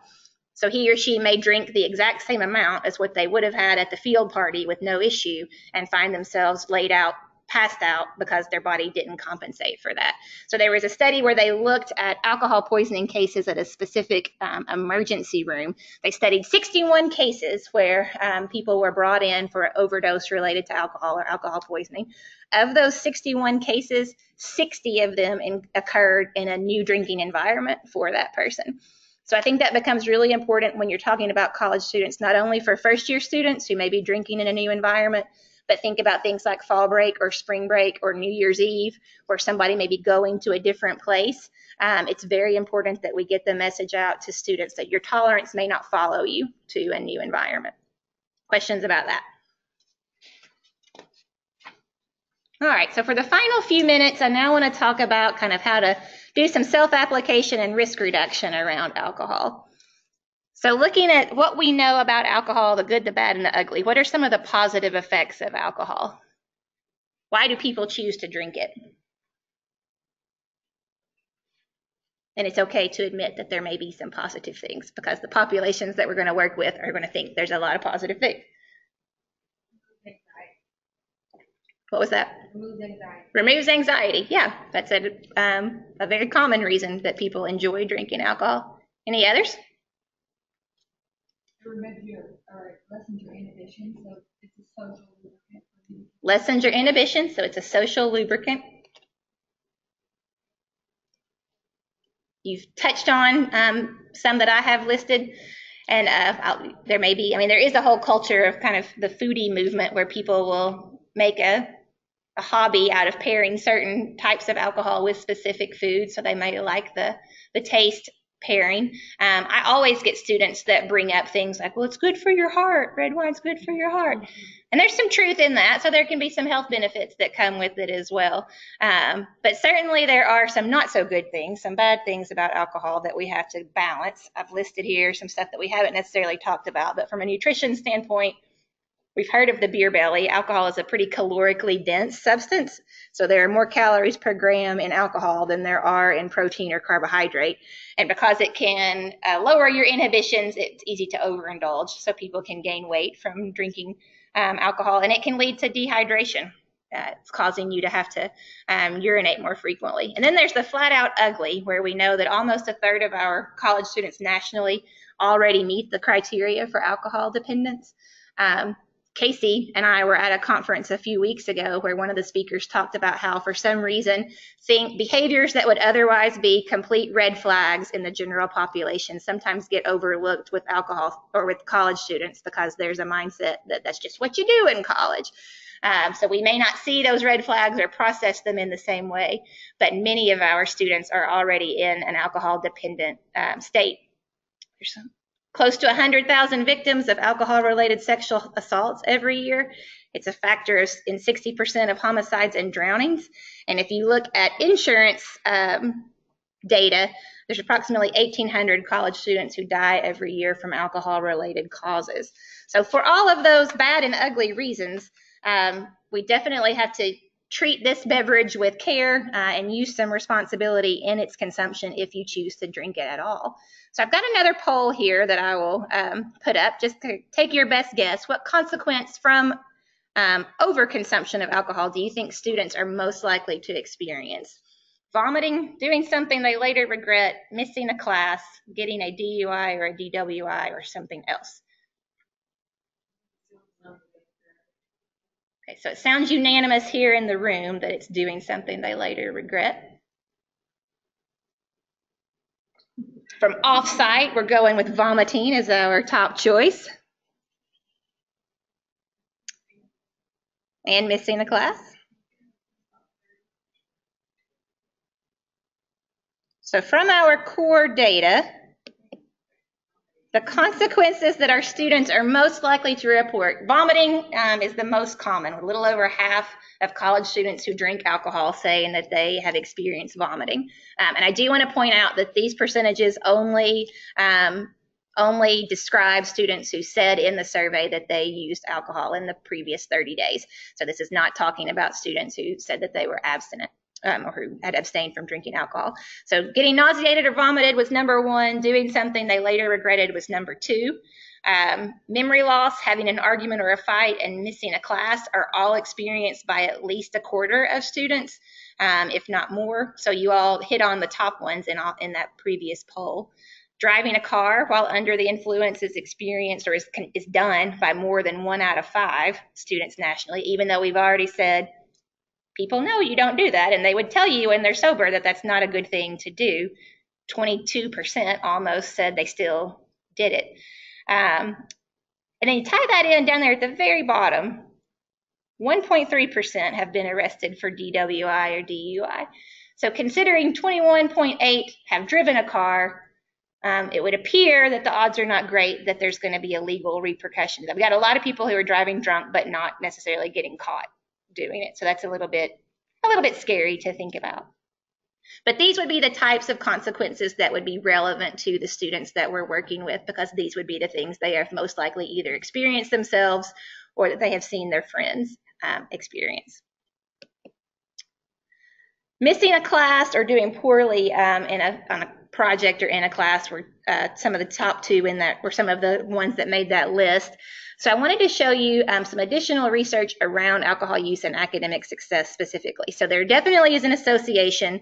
So he or she may drink the exact same amount as what they would have had at the field party with no issue and find themselves laid out, passed out, because their body didn't compensate for that. So there was a study where they looked at alcohol poisoning cases at a specific emergency room. They studied 61 cases where people were brought in for an overdose related to alcohol or alcohol poisoning. Of those 61 cases, 60 of them occurred in a new drinking environment for that person. So I think that becomes really important when you're talking about college students, not only for first-year students who may be drinking in a new environment, but think about things like fall break or spring break or New Year's Eve, where somebody may be going to a different place. It's very important that we get the message out to students that your tolerance may not follow you to a new environment. Questions about that? All right, so for the final few minutes, I now want to talk about kind of how to do some self-application and risk reduction around alcohol. So looking at what we know about alcohol, the good, the bad, and the ugly, what are some of the positive effects of alcohol? Why do people choose to drink it? And it's okay to admit that there may be some positive things, because the populations that we're going to work with are going to think there's a lot of positive things. What was that? Removes anxiety. Removes anxiety. Yeah, that's a very common reason that people enjoy drinking alcohol. Any others? Lessens your inhibition, so it's a social lubricant. Lessens your inhibition, so it's a social lubricant. You've touched on some that I have listed, and there may be, there is a whole culture of kind of the foodie movement where people will make a hobby out of pairing certain types of alcohol with specific foods. So they may like the taste pairing. I always get students that bring up things like, well, it's good for your heart. Red wine's good for your heart. And there's some truth in that. So there can be some health benefits that come with it as well. But certainly there are some not so good things, some bad things about alcohol that we have to balance. I've listed here some stuff that we haven't necessarily talked about, but from a nutrition standpoint, we've heard of the beer belly. Alcohol is a pretty calorically dense substance. So there are more calories per gram in alcohol than there are in protein or carbohydrate. And because it can lower your inhibitions, it's easy to overindulge. So people can gain weight from drinking alcohol, and it can lead to dehydration. It's causing you to have to urinate more frequently. And then there's the flat out ugly, where we know that almost a third of our college students nationally already meet the criteria for alcohol dependence. Casey and I were at a conference a few weeks ago where one of the speakers talked about how, for some reason, behaviors that would otherwise be complete red flags in the general population sometimes get overlooked with alcohol or with college students because there's a mindset that that's just what you do in college. So we may not see those red flags or process them in the same way, but many of our students are already in an alcohol-dependent state. There's close to 100,000 victims of alcohol-related sexual assaults every year. It's a factor in 60% of homicides and drownings. And if you look at insurance data, there's approximately 1,800 college students who die every year from alcohol-related causes. So for all of those bad and ugly reasons, we definitely have to treat this beverage with care and use some responsibility in its consumption if you choose to drink it at all. So I've got another poll here that I will put up just to take your best guess. What consequence from overconsumption of alcohol do you think students are most likely to experience? Vomiting, doing something they later regret, missing a class, getting a DUI or a DWI, or something else? Okay, so it sounds unanimous here in the room that it's doing something they later regret. From off-site, we're going with vomiting as our top choice. And missing a class. So from our core data, the consequences that our students are most likely to report, vomiting is the most common. A little over half of college students who drink alcohol saying that they have experienced vomiting. And I do want to point out that these percentages only describe students who said in the survey that they used alcohol in the previous 30 days. So this is not talking about students who said that they were abstinent. Or who had abstained from drinking alcohol. So getting nauseated or vomited was number one. Doing something they later regretted was number two. Memory loss, having an argument or a fight, and missing a class are all experienced by at least a quarter of students, if not more. So you all hit on the top ones in that previous poll. Driving a car while under the influence is experienced or is done by more than 1 out of 5 students nationally, even though we've already said people know you don't do that, and they would tell you when they're sober that that's not a good thing to do. 22% almost said they still did it. And then you tie that in down there at the very bottom, 1.3% have been arrested for DWI or DUI. So considering 21.8 have driven a car, it would appear that the odds are not great that there's going to be a legal repercussion. We've got a lot of people who are driving drunk but not necessarily getting caught doing it. So that's a little bit scary to think about. But these would be the types of consequences that would be relevant to the students that we're working with, because these would be the things they have most likely either experienced themselves or that they have seen their friends experience. Missing a class or doing poorly on a project or in a class were some of the top two in that, were some of the ones that made that list. So I wanted to show you some additional research around alcohol use and academic success specifically. So there definitely is an association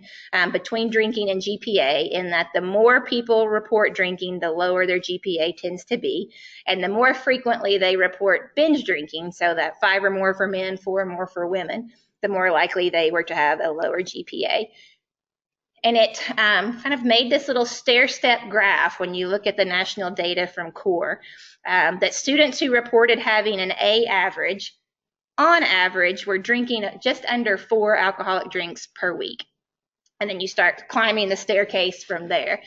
between drinking and GPA, in that the more people report drinking, the lower their GPA tends to be. And the more frequently they report binge drinking, so that 5 or more for men, 4 or more for women, the more likely they were to have a lower GPA. And it kind of made this little stair-step graph when you look at the national data from CORE, that students who reported having an A average, on average, were drinking just under 4 alcoholic drinks per week. And then you start climbing the staircase from there.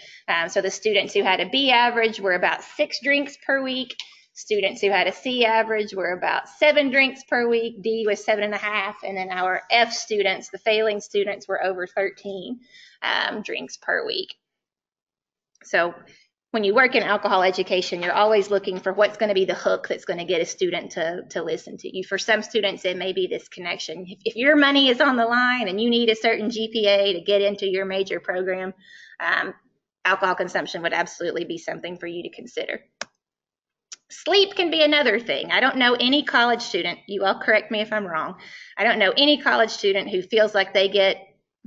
So the students who had a B average were about 6 drinks per week. Students who had a C average were about 7 drinks per week. D was 7.5. And then our F students, the failing students, were over 13 drinks per week. So when you work in alcohol education, you're always looking for what's going to be the hook that's going to get a student to listen to you. For some students, it may be this connection. If your money is on the line and you need a certain GPA to get into your major program, alcohol consumption would absolutely be something for you to consider. Sleep can be another thing. I don't know any college student, you all correct me if I'm wrong, I don't know any college student who feels like they get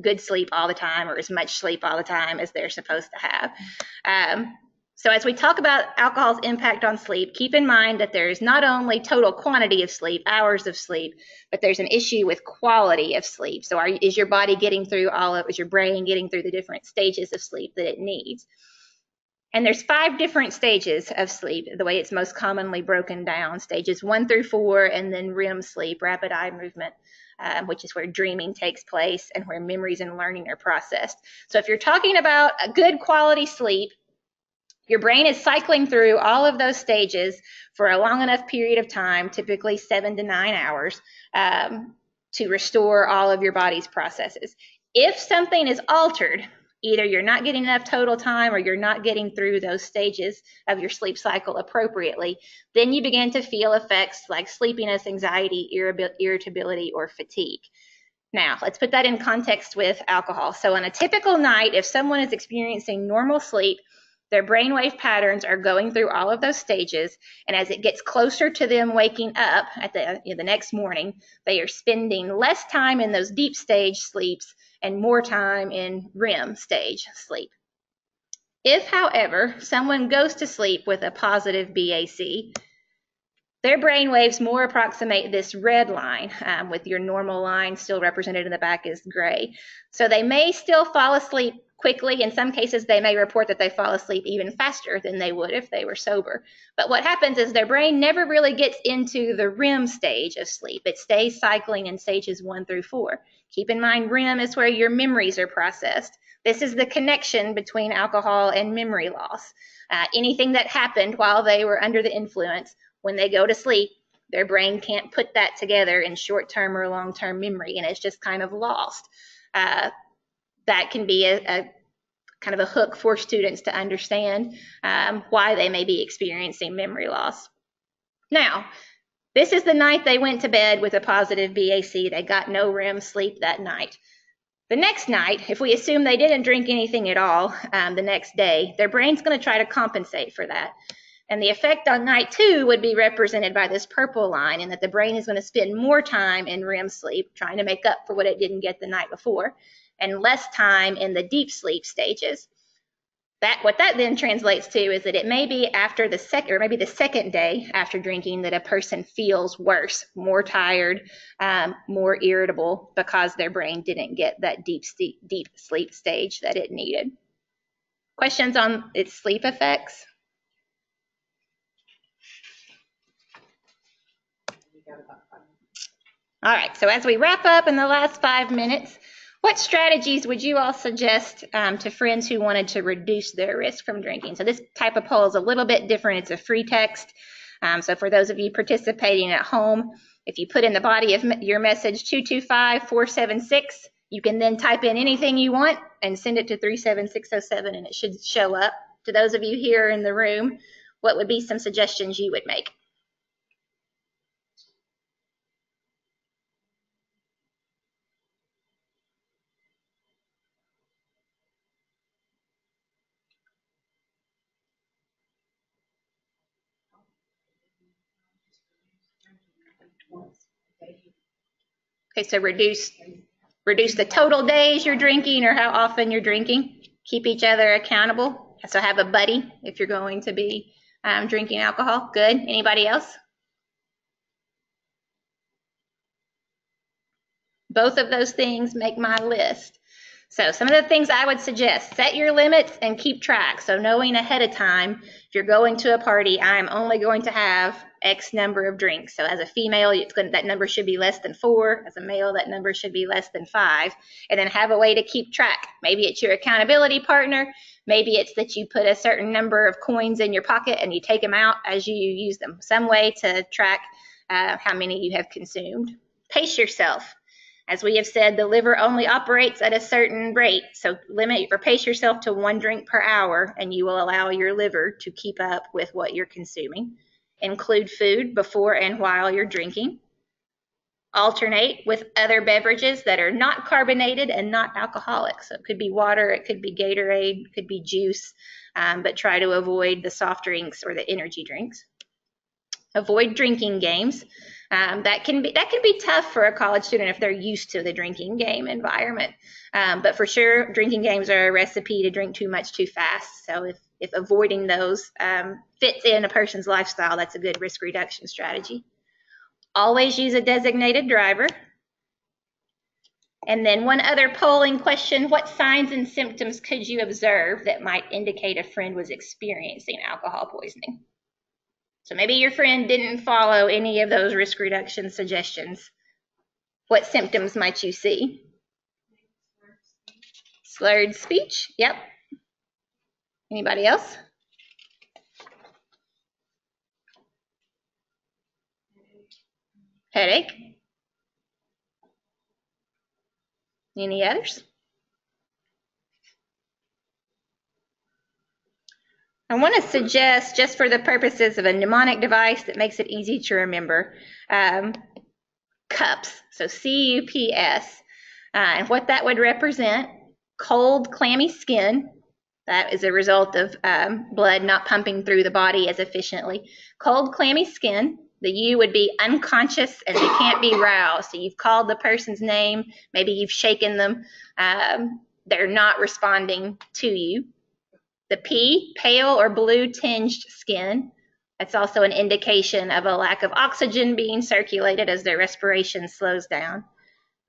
good sleep all the time or as much sleep all the time as they're supposed to have. So as we talk about alcohol's impact on sleep, keep in mind that there's not only total quantity of sleep, hours of sleep, but there's an issue with quality of sleep. So is your body getting through is your brain getting through the different stages of sleep that it needs? And there's 5 different stages of sleep, the way it's most commonly broken down, stages 1 through 4, and then REM sleep, rapid eye movement, which is where dreaming takes place and where memories and learning are processed. So if you're talking about a good quality sleep, your brain is cycling through all of those stages for a long enough period of time, typically 7 to 9 hours, to restore all of your body's processes. If something is altered, either you're not getting enough total time or you're not getting through those stages of your sleep cycle appropriately, then you begin to feel effects like sleepiness, anxiety, irritability, or fatigue. Now, let's put that in context with alcohol. So on a typical night, if someone is experiencing normal sleep, their brainwave patterns are going through all of those stages, and as it gets closer to them waking up at the next morning, they are spending less time in those deep stage sleeps and more time in REM stage sleep. If, however, someone goes to sleep with a positive BAC, their brain waves more approximate this red line, with your normal line still represented in the back as gray. So they may still fall asleep quickly. In some cases, they may report that they fall asleep even faster than they would if they were sober. But what happens is their brain never really gets into the REM stage of sleep. It stays cycling in stages 1 through 4. Keep in mind, REM is where your memories are processed. This is the connection between alcohol and memory loss. Anything that happened while they were under the influence, when they go to sleep, their brain can't put that together in short-term or long-term memory, and it's just kind of lost. That can be a kind of a hook for students to understand why they may be experiencing memory loss. Now, this is the night they went to bed with a positive BAC. They got no REM sleep that night. The next night, if we assume they didn't drink anything at all the next day, their brain's going to try to compensate for that. And the effect on night 2 would be represented by this purple line, in that the brain is going to spend more time in REM sleep, trying to make up for what it didn't get the night before, and less time in the deep sleep stages. What that then translates to is that it may be after the second day after drinking that a person feels worse, more tired, more irritable, because their brain didn't get that deep sleep stage that it needed. Questions on its sleep effects? All right, so as we wrap up in the last 5 minutes, what strategies would you all suggest to friends who wanted to reduce their risk from drinking? So this type of poll is a little bit different. It's a free text. So for those of you participating at home, if you put in the body of your message 225-476, you can then type in anything you want and send it to 37607, and it should show up. To those of you here in the room, what would be some suggestions you would make? Okay, so reduce the total days you're drinking or how often you're drinking. Keep each other accountable. So have a buddy if you're going to be drinking alcohol. Good. Anybody else? Both of those things make my list. So some of the things I would suggest, set your limits and keep track. So knowing ahead of time, if you're going to a party, I'm only going to have X number of drinks. So as a female, that number should be less than 4. As a male, that number should be less than 5. And then have a way to keep track. Maybe it's your accountability partner. Maybe it's that you put a certain number of coins in your pocket and you take them out as you use them. Some way to track how many you have consumed. Pace yourself. As we have said, the liver only operates at a certain rate, so limit or pace yourself to 1 drink per hour, and you will allow your liver to keep up with what you're consuming. Include food before and while you're drinking. Alternate with other beverages that are not carbonated and not alcoholic. So it could be water, it could be Gatorade, it could be juice, but try to avoid the soft drinks or the energy drinks. Avoid drinking games. That can be tough for a college student if they're used to the drinking game environment. But for sure, drinking games are a recipe to drink too much too fast. So if avoiding those fits in a person's lifestyle, that's a good risk reduction strategy. Always use a designated driver. And then one other polling question, what signs and symptoms could you observe that might indicate a friend was experiencing alcohol poisoning? So maybe your friend didn't follow any of those risk reduction suggestions. What symptoms might you see? Slurred speech, yep. Anybody else? Headache? Any others? I want to suggest, just for the purposes of a mnemonic device that makes it easy to remember, CUPS, so C-U-P-S, and what that would represent: cold, clammy skin. That is a result of blood not pumping through the body as efficiently. Cold, clammy skin. The U would be unconscious and they can't be roused. So you've called the person's name, maybe you've shaken them, they're not responding to you. The P, pale or blue tinged skin. That's also an indication of a lack of oxygen being circulated as their respiration slows down.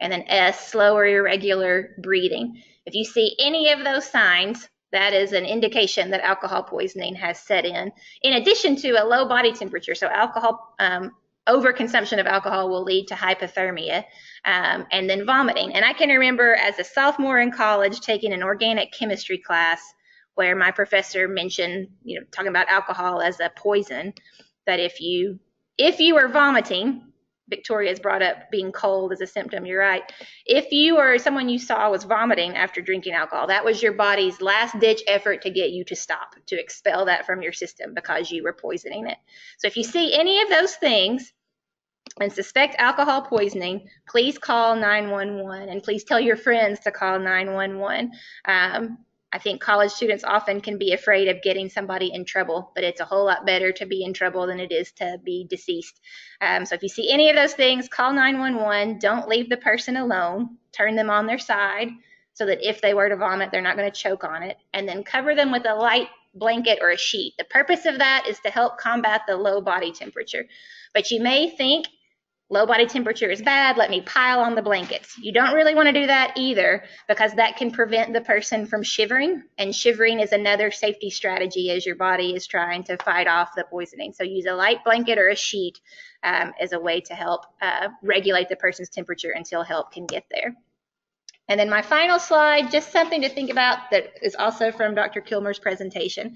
And then S, slow or irregular breathing. If you see any of those signs, that is an indication that alcohol poisoning has set in addition to a low body temperature. So alcohol, overconsumption of alcohol will lead to hypothermia and then vomiting. And I can remember as a sophomore in college taking an organic chemistry class where my professor mentioned, talking about alcohol as a poison, that if you were vomiting, Victoria's brought up being cold as a symptom, you're right. If you or someone you saw was vomiting after drinking alcohol, that was your body's last-ditch effort to get you to stop, to expel that from your system because you were poisoning it. So if you see any of those things and suspect alcohol poisoning, please call 911 and please tell your friends to call 911. I think college students often can be afraid of getting somebody in trouble, but it's a whole lot better to be in trouble than it is to be deceased. So if you see any of those things, call 911. Don't leave the person alone. Turn them on their side so that if they were to vomit, they're not going to choke on it. And then cover them with a light blanket or a sheet. The purpose of that is to help combat the low body temperature. But you may think, low body temperature is bad, let me pile on the blankets. You don't really want to do that either because that can prevent the person from shivering, and shivering is another safety strategy as your body is trying to fight off the poisoning. So use a light blanket or a sheet as a way to help regulate the person's temperature until help can get there. And then my final slide, just something to think about that is also from Dr. Kilmer's presentation,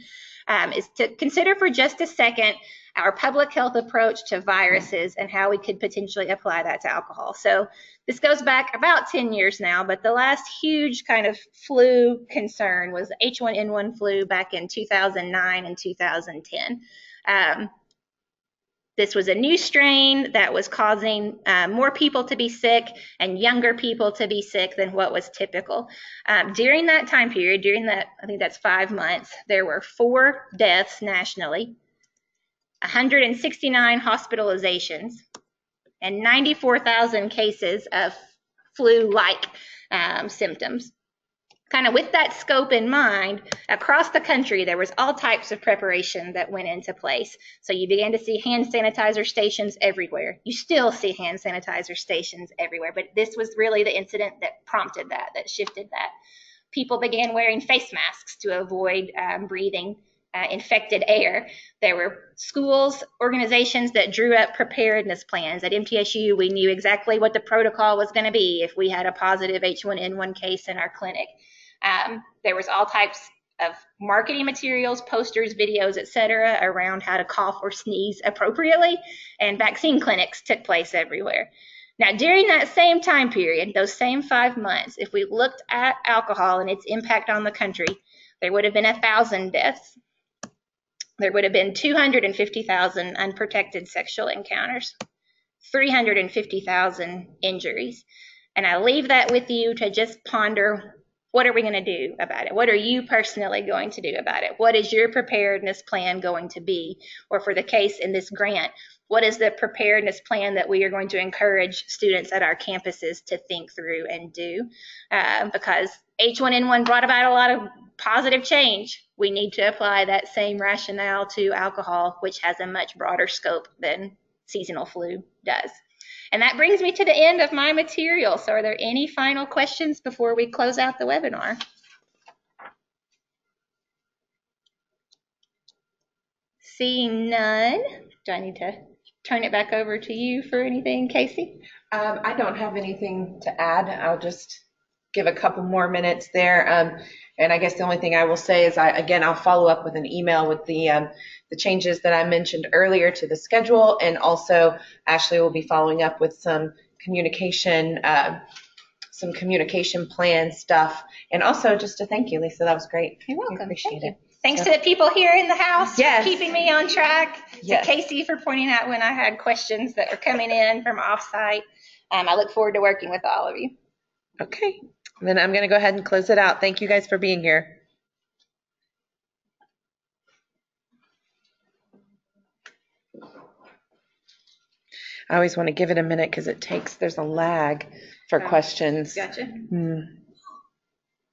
is to consider for just a second our public health approach to viruses and how we could potentially apply that to alcohol. So this goes back about 10 years now, but the last huge kind of flu concern was H1N1 flu back in 2009 and 2010. This was a new strain that was causing more people to be sick and younger people to be sick than what was typical. During that time period, I think that's 5 months, there were 4 deaths nationally, 169 hospitalizations, and 94,000 cases of flu-like symptoms. kind of with that scope in mind, across the country, there was all types of preparation that went into place. So you began to see hand sanitizer stations everywhere. You still see hand sanitizer stations everywhere, but this was really the incident that prompted that shifted that. People began wearing face masks to avoid breathing infected air. There were schools, organizations that drew up preparedness plans. At MTSU, we knew exactly what the protocol was going to be if we had a positive H1N1 case in our clinic. There was all types of marketing materials, posters, videos, etc., around how to cough or sneeze appropriately, and vaccine clinics took place everywhere. Now, during that same time period, those same 5 months, if we looked at alcohol and its impact on the country, there would have been 1,000 deaths. There would have been 250,000 unprotected sexual encounters, 350,000 injuries. And I leave that with you to just ponder, what are we going to do about it? What are you personally going to do about it? What is your preparedness plan going to be? Or for the case in this grant, what is the preparedness plan that we are going to encourage students at our campuses to think through and do? Because H1N1 brought about a lot of positive change. We need to apply that same rationale to alcohol, which has a much broader scope than seasonal flu does. And that brings me to the end of my material. So are there any final questions before we close out the webinar? Seeing none, do I need to turn it back over to you for anything, Casey? I don't have anything to add. I'll just give a couple more minutes there. And I guess the only thing I will say is, I'll follow up with an email with the changes that I mentioned earlier to the schedule, and also Ashley will be following up with some communication plan stuff, and also just to thank you, Lisa. That was great. You're welcome. I appreciate it. Thanks to the people here in the house Yes. for keeping me on track. Yes. To Casey for pointing out when I had questions that were coming in from offsite. I look forward to working with all of you. Okay. Then I'm going to go ahead and close it out. Thank you guys for being here. I always want to give it a minute because there's a lag for questions. Gotcha.